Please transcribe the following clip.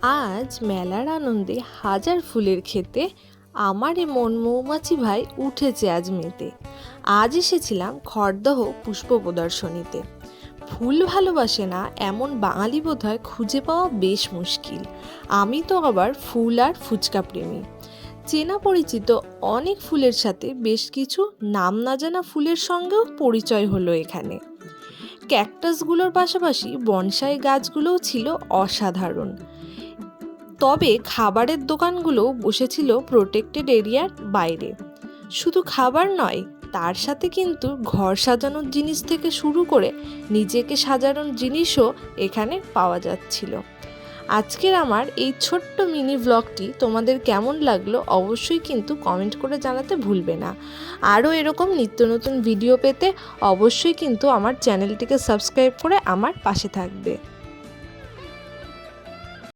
আজ মেলার আনন্দে হাজার ফুলের ক্ষেতে আমারে মন মৌমাছি ভাই উঠেছে আজ মেতে। আজ এসেছিলাম খড়দহ পুষ্প প্রদর্শনীতে। ফুল ভালোবাসে না এমন বাঙালি বোধহয় খুঁজে পাওয়া বেশ মুশকিল। আমি তো আবার ফুল আর ফুচকা প্রেমী। চেনা পরিচিত অনেক ফুলের সাথে বেশ কিছু নাম না জানা ফুলের সঙ্গেও পরিচয় হলো এখানে। ক্যাকটাসগুলোর পাশাপাশি বনসাই গাছগুলোও ছিল অসাধারণ। তবে খাবারের দোকানগুলো বসেছিল প্রোটেক্টেড এরিয়ার বাইরে। শুধু খাবার নয়, তার সাথে কিন্তু ঘর সাজানোর জিনিস থেকে শুরু করে নিজেকে সাজানোর জিনিসও এখানে পাওয়া যাচ্ছিল। আজকের আমার এই ছোট্ট মিনি ব্লগটি তোমাদের কেমন লাগলো অবশ্যই কিন্তু কমেন্ট করে জানাতে ভুলবে না। আরও এরকম নিত্য নতুন ভিডিও পেতে অবশ্যই কিন্তু আমার চ্যানেলটিকে সাবস্ক্রাইব করে আমার পাশে থাকবে।